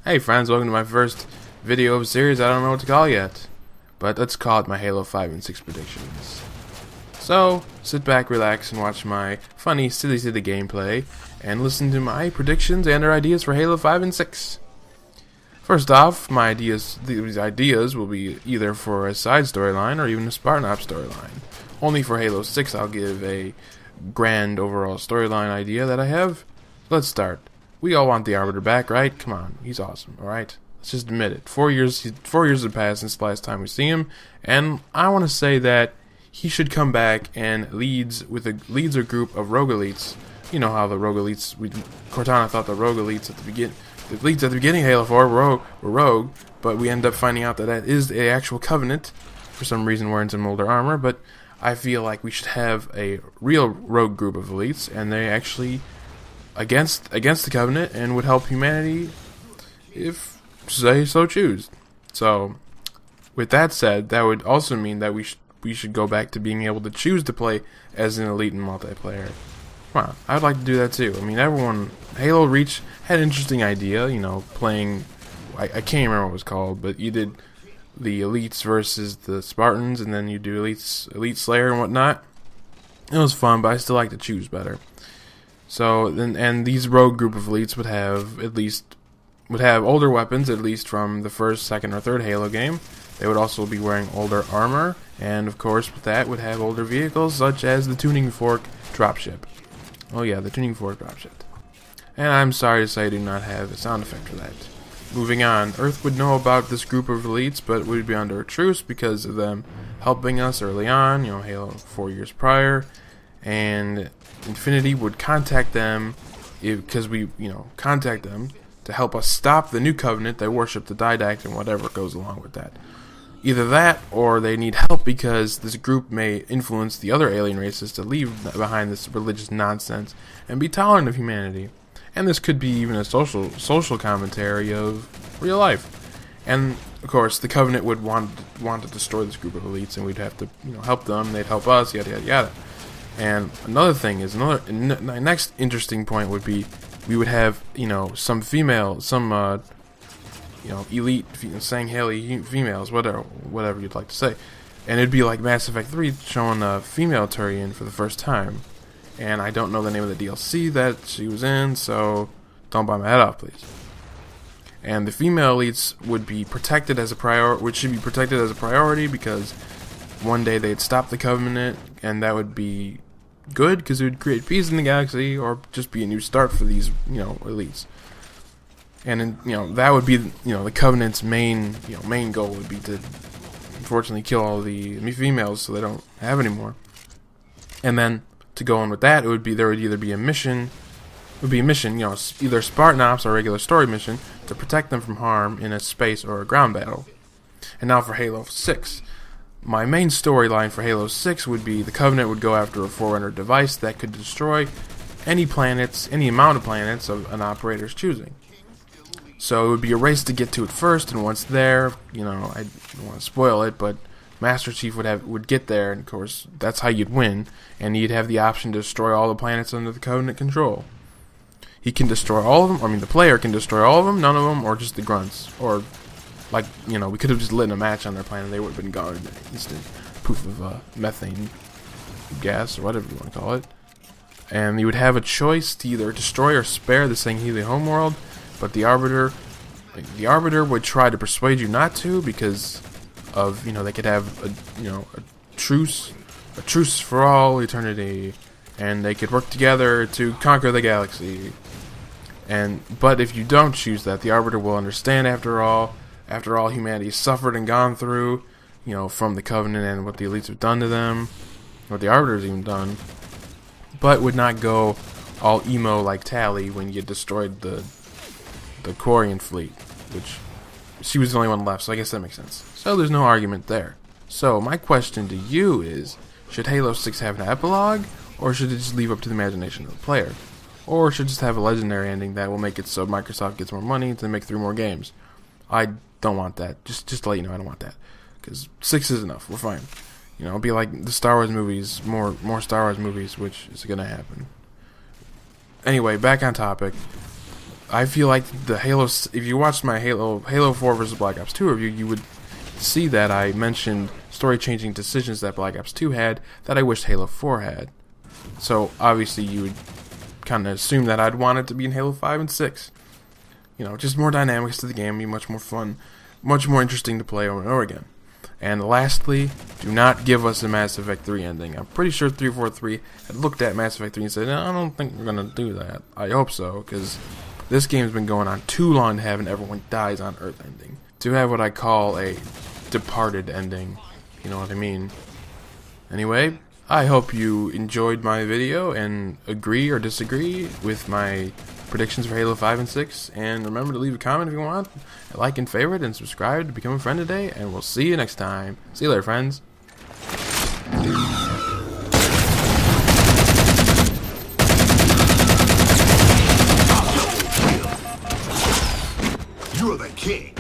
Hey friends, welcome to my first video of a series I don't know what to call yet, but let's call it my Halo 5 and 6 predictions. So, sit back, relax, and watch my funny, silly gameplay, and listen to my predictions and our ideas for Halo 5 and 6. First off, these ideas will be either for a side storyline or even a Spartan Ops storyline. Only for Halo 6 I'll give a grand overall storyline idea that I have. Let's start. We all want the Arbiter back, right? Come on, he's awesome, alright? Let's just admit it. 4 years have passed since the last time we see him, and I want to say that he should come back and leads a group of rogue elites. You know how the rogue elites, Cortana thought the rogue elites the elites at the beginning of Halo 4 were rogue, but we end up finding out that is the actual Covenant, for some reason wearing some older armor, but I feel like we should have a real rogue group of elites, and they actually against the Covenant and would help humanity if they so choose. So, with that said, that would also mean that we should go back to being able to choose to play as an elite in multiplayer. Come on, I'd like to do that too. I mean, Halo Reach had an interesting idea, you know, playing, I can't remember what it was called, but you did the elites versus the Spartans, and then you do Elite Slayer and whatnot. It was fun, but I still like to choose better. So and these rogue group of elites would have older weapons, at least from the first, second, or third Halo game. They would also be wearing older armor, and of course with that would have older vehicles such as the Tuning Fork dropship. Oh yeah, the Tuning Fork dropship. And I'm sorry to say I do not have a sound effect for that. Moving on, Earth would know about this group of elites, but would be under a truce because of them helping us early on, you know, Halo 4 years prior, and Infinity would contact them because we, contact them to help us stop the new Covenant that worship the Didact and whatever goes along with that. Either that, or they need help because this group may influence the other alien races to leave behind this religious nonsense and be tolerant of humanity. And this could be even a social commentary of real life. And of course, the Covenant would want to destroy this group of elites, and we'd have to, help them. They'd help us, yada yada yada. And another thing is, my next interesting point would be, we would have, some elite Sangheili females, whatever you'd like to say. And it'd be like Mass Effect 3 showing a female Turian for the first time. And I don't know the name of the DLC that she was in, so don't buy my head off, please. And the female elites would be protected as a priority, because one day they'd stop the Covenant, and that would be good because it would create peace in the galaxy, or just be a new start for these, elites. And that would be, the Covenant's main goal would be to, unfortunately, kill all the females so they don't have any more. And then to go on with that, there would either be a mission, either Spartan Ops or a regular story mission to protect them from harm in a space or a ground battle. And now for Halo 6. My main storyline for Halo 6 would be the Covenant would go after a Forerunner device that could destroy any amount of planets of an operator's choosing. So it would be a race to get to it first, and once there, I don't want to spoil it, but Master Chief would get there, and of course that's how you'd win, and you'd have the option to destroy all the planets under the Covenant control. He can destroy all of them. The player can destroy all of them, none of them, or just the grunts, or we could have just lit a match on their planet, they would have been gone in an instant. Poof of methane gas, or whatever you want to call it. And you would have a choice to either destroy or spare the Sangheili homeworld, but the Arbiter would try to persuade you not to, because of, they could have a truce for all eternity, and they could work together to conquer the galaxy. But if you don't choose that, the Arbiter will understand after all humanity suffered and gone through, from the Covenant and what the elites have done to them, what the Arbiter's even done, but would not go all emo like Tali when you destroyed the Quarian fleet, which she was the only one left, so I guess that makes sense. So there's no argument there. So my question to you is, should Halo 6 have an epilogue, or should it just leave up to the imagination of the player? Or should it just have a legendary ending that will make it so Microsoft gets more money to make 3 more games? I don't want that. Just to let you know, I don't want that. Because 6 is enough. We're fine. You know, it'll be like the Star Wars movies, more Star Wars movies, which is gonna happen. Anyway, back on topic. I feel like the Halo. If you watched my Halo 4 vs. Black Ops 2 review, you would see that I mentioned story-changing decisions that Black Ops 2 had that I wished Halo 4 had. So obviously, you would kind of assume that I'd want it to be in Halo 5 and 6. You know, just more dynamics to the game, be much more fun, much more interesting to play over and over again. And lastly, do not give us a Mass Effect 3 ending. I'm pretty sure 343 had looked at Mass Effect 3 and said, no, I don't think we're going to do that. I hope so, because this game's been going on too long to have an everyone dies on Earth ending. To have what I call a departed ending. You know what I mean? Anyway, I hope you enjoyed my video and agree or disagree with my predictions for Halo 5 and 6. And remember to leave a comment if you want, like and favorite, and subscribe to become a friend today. And we'll see you next time. See you later, friends. You're the king.